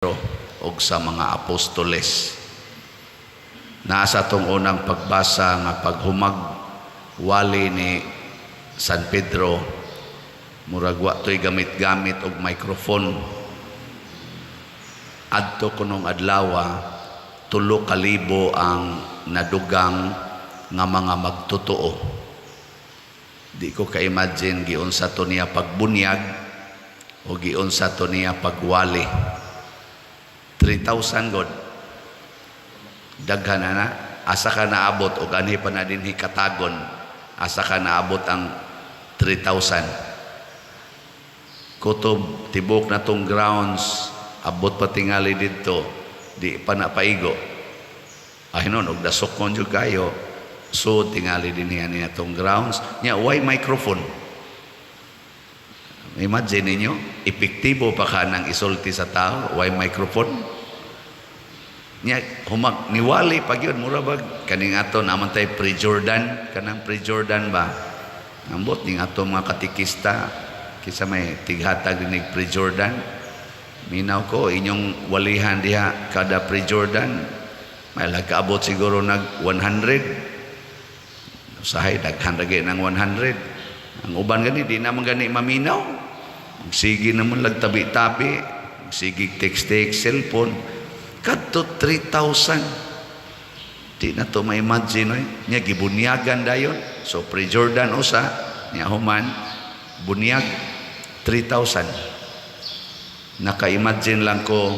o sa mga apostoles. Nasa tong unang pagbasa nga paghumag-wali ni San Pedro, murag wa to'y gamit-gamit og microphone. Adto kunong adlaw, 3,000 ang nadugang nga mga magtotoo. Di ko ka-imagine giunsa to niya pagbunyag o giunsa to niya pagwali. 3,000 god. Daghan na. Asa ka naabot o gani pa na din hikatagon. Asa ka naabot ang 3,000. Kutob tibok na tong grounds, abot pa tingali dito, di pa napaigo. Ay nun, og dasokon jud kayo. So tingali din niya tong grounds. Nya why microphone? Imagine ninyo, epektibo pa ka ng isulti sa tao, why microphone? Nya humag niwali pag yun, murabag kaning ato naman tayo pre-Jordan, kanang pre-Jordan ba? Ambot ning ato mga katikista, kisa may tighatag dinig pre-Jordan. Minaw ko, inyong walihan diha kada pre-Jordan, may lagkaabot siguro nag 100. Usahay, daghan lagi ng 100. Ang uban gani, di naman gani maminaw. Sige naman lagtabi-tabi, sige text-text, cellphone, kadto 3,000. Di na to ma-imagine, niya gibunyagan dayon. So pre-Jordan usa, niya human, bunyag 3,000. Naka-imagine lang ko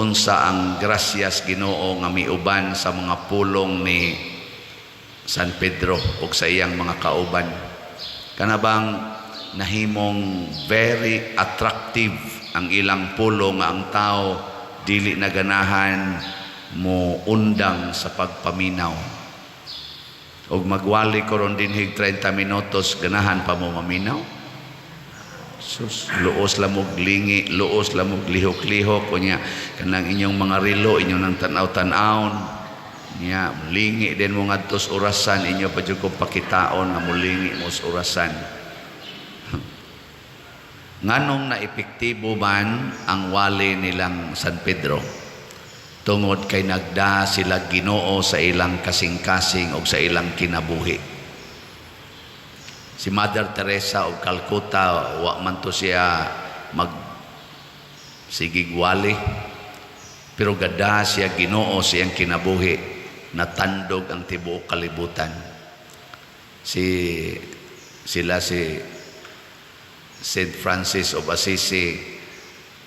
unsa ang grasyas Ginoo nga miuban sa mga pulong ni San Pedro ug sa iyang mga kauban. Kanabang nahimong very attractive ang ilang pulong nga ang tao dili na ganahan mo undang sa pagpaminaw. Og magwali ko ron din hig 30 minutos ganahan pa mo maminaw. Sus, luos lamog lingi, luos lamog lihok-lihok kunya kanang inyong mga relo, inyong nang tanaw-tanawon niya, mulingi din mo ngadto sa orasan, inyo pa jud ko pakitaon nga mulingi mo sa orasan. Nganong na epektibo man ang wali nilang San Pedro? Tungod kay nagda sila Ginoo sa ilang kasing-kasing o sa ilang kinabuhi. Si Mother Teresa o Calcutta, wa man to siya sigig wali, pero gada siya Ginoo sa iyang kinabuhi, natandog ang tibuok kalibutan. Si St. Francis of Assisi,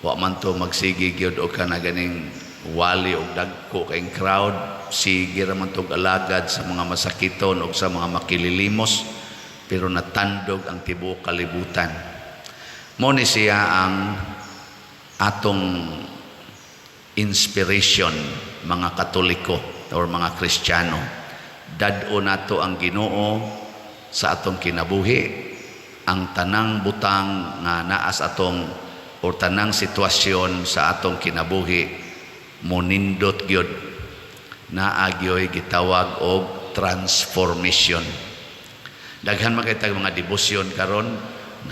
wa man to magsigig yun o ka na ganing wali o dagko kayong crowd, sige raman tong alagad sa mga masakiton o sa mga makililimos, pero natandog ang tibuok kalibutan. Mo ni siya ang atong inspiration, mga Katoliko or mga Kristiyano. Dad-o nato ang Ginoo sa atong kinabuhi, ang tanang butang nga naas atong o tanang sitwasyon sa atong kinabuhi monindot gyud naagyoy gitawag og transformation. Daghan makita mga debosyon karon,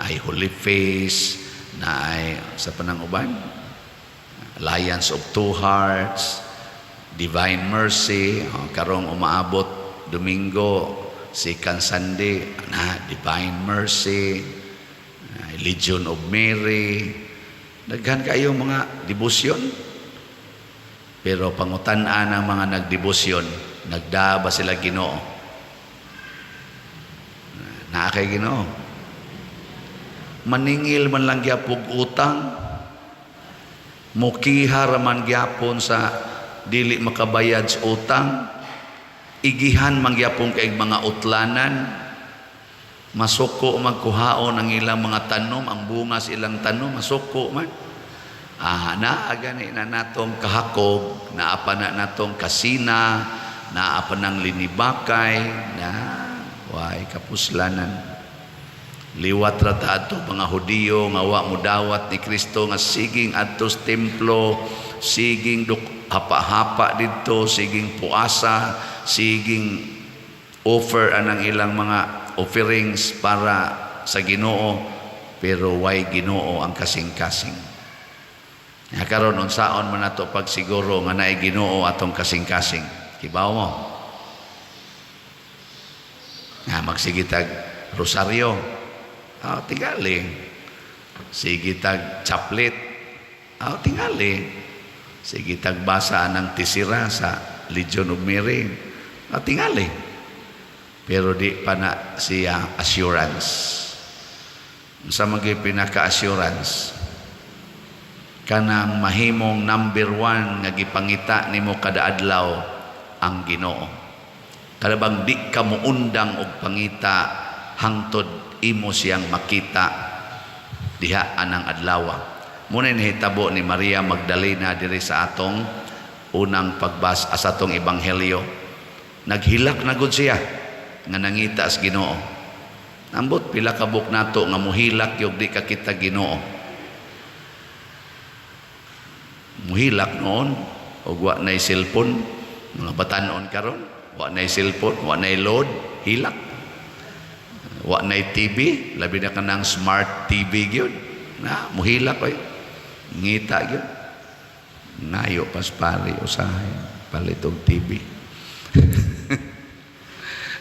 naay Holy Face, naay sa panang uban Alliance of Two Hearts, Divine Mercy, karong umaabot Domingo, Second Sunday, Divine Mercy, Legion of Mary. Daghan kayo mga debosyon. Pero pangutan-an ang mga nagdebosyon, nagda ba sila Ginoo? Naa kay Ginoo. Maningil man lang gyapon utang, mukihar man gyapon sa dili makabayad sa utang, igihan mangyapong kay mga utlanan, masuko magkuhaon ang ilang mga tanom, ang bunga sa ilang tanom, masuko man. Naagani na natong kahakog, naapa na natong kasina, naapa ng linibakay, na way kapuslanan. Liwat rata ato mga Hudiyo nga wa mudawat ni Kristo nga siging adtos templo, siging hapa-hapa dito, siging puasa, siging offer anang ilang mga offerings para sa Ginoo, pero why Ginoo ang kasing-kasing. Nya karon unsaon man nato pagsiguro nga naay Ginoo atong kasing-kasing? Kibaw mo. Nga magsige tag rosaryo. Tingali. Sige tag chaplet. Tingali. Sige tag basa ng tisira sa Legion of Mary. Tingali. Pero di pa na siya assurance. Sa mga pinaka-assurance, kanang mahimong number 1 nga gipangita nimo kada adlaw ang Ginoo. Kada bang di ka muundang og pangita hangtod imo siyang makita diha anang adlaw. Muna nahitabo ni Maria Magdalena diri sa atong unang pagbasa sa atong ebanghelyo. Naghilak na gud siya nga nangita sa Ginoo. Ambot pila ka buk nato nga muhilak yung di ka kita Ginoo. Muhilak noon o wa na'y cellphone, mga batanon karon, wa na'y cellphone, wa na'y load, hilak. Wa na'y TV, labi na ka ng smart TV gyud. Na muhilak oy. Ngita gyud. Nayo paspali usahay palitog TV.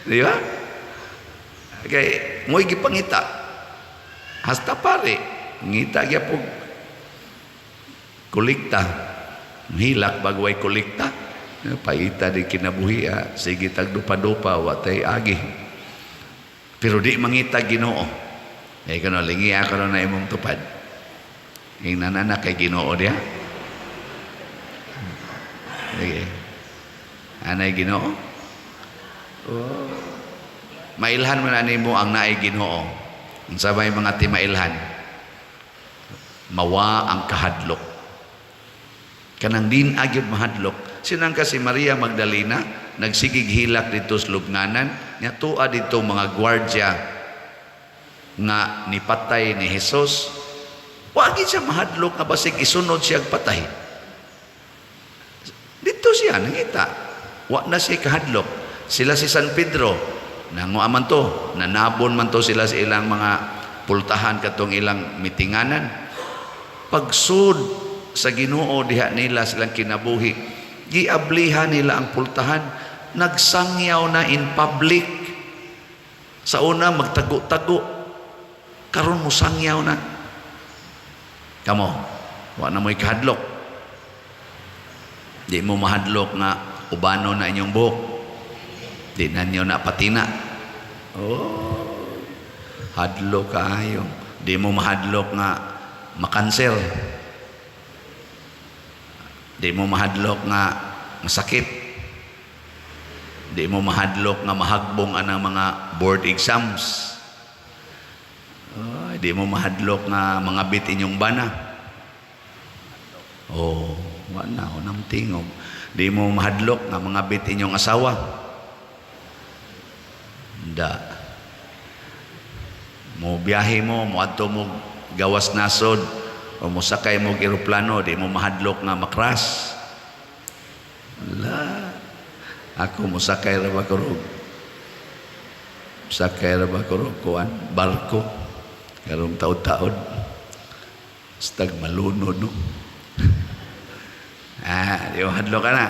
Di ba? Kay mo'y gipangita. Hasta pare, ngita gyapon kolekta, hilak bagway kolekta, paita di kinabuhi, sige tag dupa-dupa, watay agi. Pero di mangita Ginoo. Kano, lingi ako na imong tupad. Yung nanana kay Ginoo diya. Sige. Anay Ginoo? Mailhan man ani mo ang naay Ginoo. Ang sabay mga timailhan. Mawa ang kahadlok. Kanang din agyud mahadlok. Sinang kasi Maria Magdalena nagsigig hilak dito sa lubnganan, nya tuwa dito mga gwardiya nga nipatay ni Jesus. Wa gid siya mahadlok nga basig isunod siya patay. Dito siya nangita. Wa na siya kahadlok. Sila si San Pedro nanguaman to, nanabon man to sila sa ilang mga pultahan katong ilang mitinganan. Pagsud sa Ginoo diha nila silang kinabuhi, giablihan nila ang pultahan, nagsangyaw na in public. Sa una magtago-tago, karon mo sangyaw na. Kamo, wa na mo'y kahadlok. Di mo mahadlok nga ubano na inyong buhok. Di na nyo na patina. Hadlok kaayo. Di mo mahadlok nga makanser. Di mo mahadlok nga masakit. Di mo mahadlok nga mahagbong anang mga board exams. Di mo mahadlok nga mga bit inyong bana. Wala nang tingog. Di mo mahadlok nga mga bit inyong asawa. Mo biyahe mo, adto mo gawas nasod, o musakay mo eroplano, di mo mahadlok nga makras. Wala. Ako musakay ra ba kurog? Musakay ra ba kurog kuan barko karong taud-taud. Stag malunod no. Di mo hadlok ka na.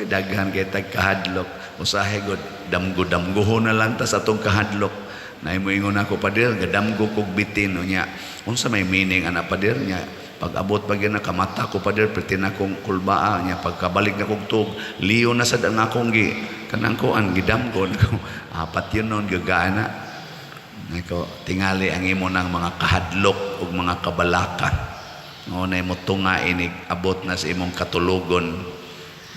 Daghan kay tag kahadlok. Usahay god damgo-damgohon na lang ta sa atong kahadlok. Na mo ingon ako pader gadamgo kog bitin nya. Unsa may meaning ana pader nya? Pag abot pag na kamata ko pader pertin akong kulbaa nya pagkabalik na kog tug liyo na sad ang akong kanang ko ang gidamgo nako. Apat yun noon gagaana. Nako tingali ang imo ng mga kahadlok ug mga kabalaka. Ngunay mo tunga inig abot na sa imong katulugon.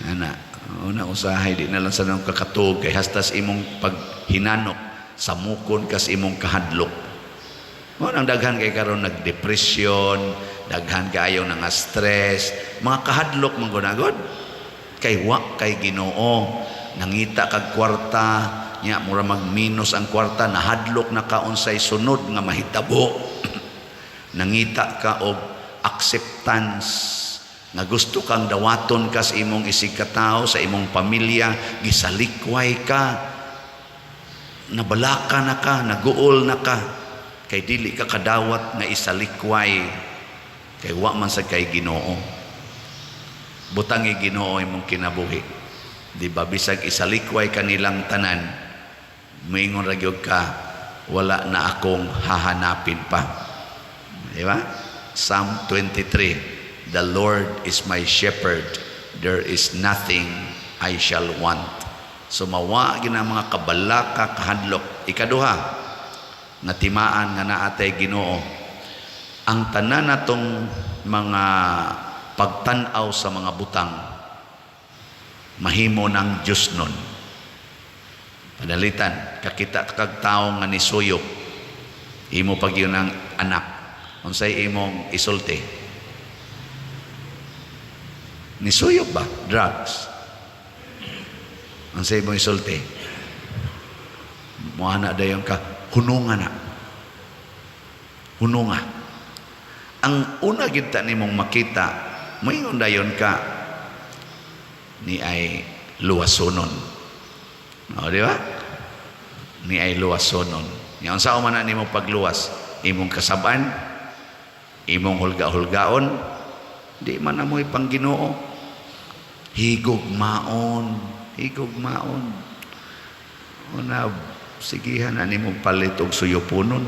Ana, una usahay di na lang sa nang kakatug kay hastas imong paghinanok samukon kas imong kahadlok. Ang daghan kay karon nagdepresyon, daghan kayo nga stress, mga kahadlok man gunagod. Kay wa kay Ginoo, nangita kag kwarta, nya mura magminus ang kwarta, nahadlok na ka unsay sunod nga mahitabo. Nangita ka og acceptance nga gusto kang dawaton ka sa imong isig katao, sa imong pamilya, gisalikway ka, nabalaka na ka, naguol na ka, kay dili ka kadawat nga isalikway Kay wa man sa kay Ginoo. Butangi Ginoo imong kinabuhi. Di ba bisag isalikway kanilang tanan, moingon ra gyud ka, wala na akong hahanapin pa. Di ba? Psalm 23, the Lord is my shepherd, there is nothing I shall want. So mawa gina mga kabalaka kahadlok. Ikaduha, nga timaan nga naatay Ginoo, ang tanan natong mga pagtan-aw sa mga butang mahimo ng Diyos nun. Padalitan, kakita kag tawo nga nisuyop, imo pag yun ang anak, unsay imong isulti? Nisuyop ba? Drugs. Unsay imong isulti? Muana dayon ka, hununga na. Hununga. Ang una kita nimong makita, moingon dayon ka, ni ay luwasonon. O, di ba? Ni ay luwasonon. Yan sa umana nimo pagluwas, imong kasaban, imong hulga-hulgaon, di man na mo'y pangginoo. Higugmaon, higugmaon. Una, sigihan na nimo palit og suyupunon.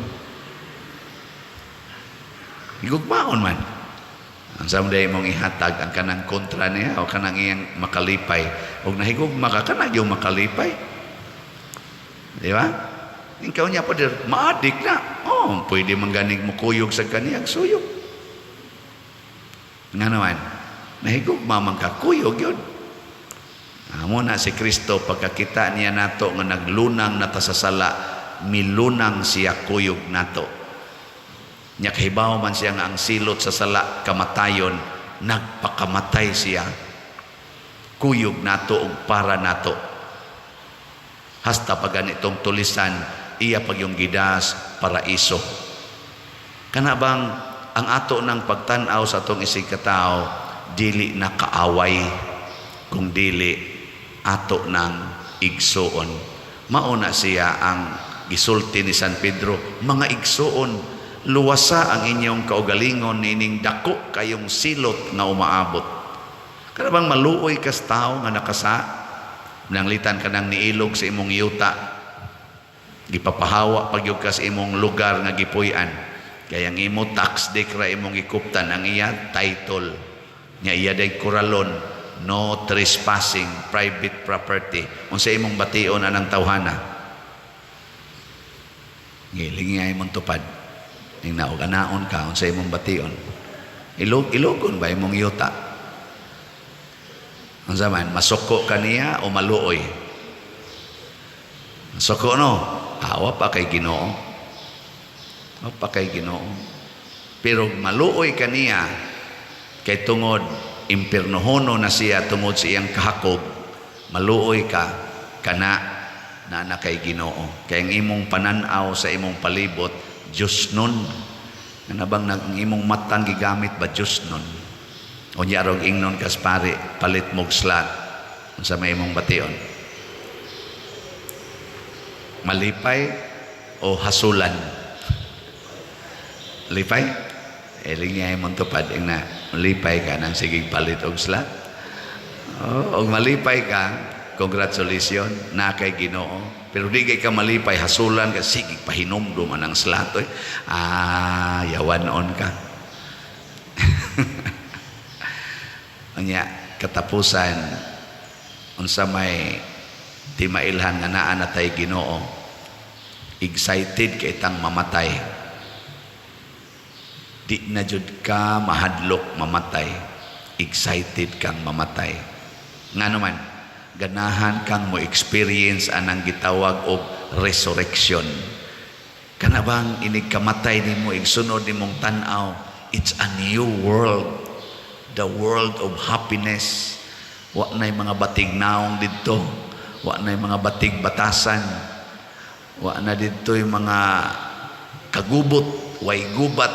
Higugmaon man. Ang samday mong ihatag ang kanang kontra niya o kanang iyang makalipay. O nahigugma ka, kanang yung makalipay. Di ba? Ikaw niya po dir, maadik na. Oh, pwede mangganig mo kuyog sa kaniyang suyog. Nga naman, nahigugma man ka, kuyog yun. Amo na si Kristo, pagkakita niya nato nga naglunang natasasala, milunang siya kuyog nato. Nya kahibaw man siya nga ang silot sa sala kamatayon, nagpakamatay siya, kuyog nato ug para nato. Hasta pag ganitong tulisan, iya pag yung gidas paraiso. Kana bang ang ato ng pagtan-aw sa atong isig katao, dili na kaaway, kung dili ato ng igsuon. Mauna siya ang gisulti ni San Pedro, mga igsuon, luwasa ang inyong kaugalingon nining dako kayong silot nga umaabot. Kada bang maluoy kas tao nga nakasa, nanglitan ka nang niilog sa imong yuta, gipapahawa pagyog ka sa imong lugar nga gipuy-an, kaya ang imo tax decra imong ikuptan, ang iya title nga iya day kuralon, no trespassing, private property. Unsa imong bation anang tawhana? Giling nga imong tupad. Ning naog anaon ka unsa imong bation. Ilogon ba imong yuta? Unsa man masuko kaniya o maluoy? Masuko no, awa pa kay Ginoo. Awa pa kay Ginoo. Pero maluoy kaniya kay tungod impiernohono na siya tungod sa iyang kahakog, maluoy ka kana na kay Ginoo. Kay ang imong pananaw sa imong palibot Diyos nun. Ano bang ang imong matang gigamit ba Diyos nun? O niyarog ingnon kaspari, palit mog slat sa may imong bation. Malipay o hasulan? Lipay? Eling niya imong tupad na malipay ka nang sige palit og slat. O malipay ka, congratulations, na kay Ginoo. Pero di kay ka malipay, hasulan ka, sige, pahinomdom anang slatoy. Yawanon ka. Anya, katapusan, unsa may timailhan nga naa na tay Ginoo, excited kay tang mamatay. Di na jud ka mahadlok mamatay. Excited kang mamatay. Nga naman, ganahan kang mo experience anang gitawag og resurrection. Kana bang inig kamatay nimo igsunod nimong tan-aw, it's a new world, the world of happiness. Wa nay mga batig naong didto, wa nay mga batig batasan, wa na didto yung mga kagubot, way gubat.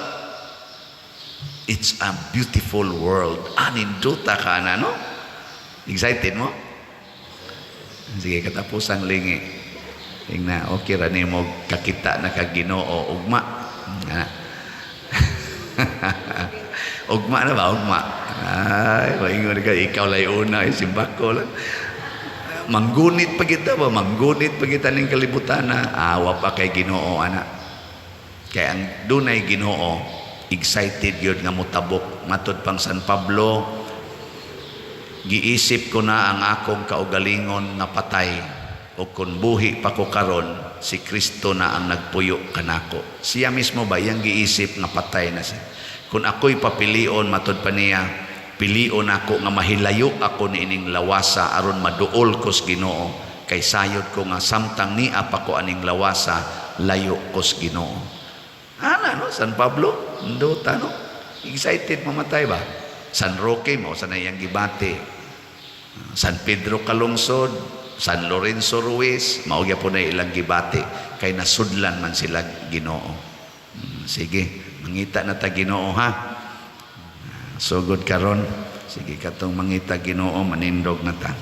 It's a beautiful world. Aninduta ka na, no? Excited mo? Sige, katapusang lingi. Tingnan, okay ra nimo kakita na kag Ginoo ugma. Ugma na ba? Ugma. Ay, maingon ka, ikaw lay una, simbak ko lang. Manggunit pa kita ba? Manggunit pa kita ng kalibutan na awa pa kay Ginoo, anak. Kaya ang dunay Ginoo, excited yun nga mutabok. Matod pang San Pablo, giisip ko na ang akong kaugalingon nga patay, o kung buhi pa ko karon, si Kristo na ang nagpuyo kanako. Siya mismo ba yang giisip nga patay na siya? Kung ako'y papilion, matod pa niya, pilion ako nga mahilayo ako ni ining lawasa aron maduol ko sa Ginoo, kay sayod ko nga samtang ni apa ko aning lawasa, layo ko sa Ginoo. Ana no, San Pablo, ndota no, excited mamatay ba? San Roque mo sa nayang gibati, San Pedro Calungsod, San Lorenzo Ruiz, maugya po na ilang gibati, kay nasudlan man sila Ginoo. Sige, mangita na ta Ginoo ha. Sugod karon, sige katong mangita Ginoo, manindog na ta.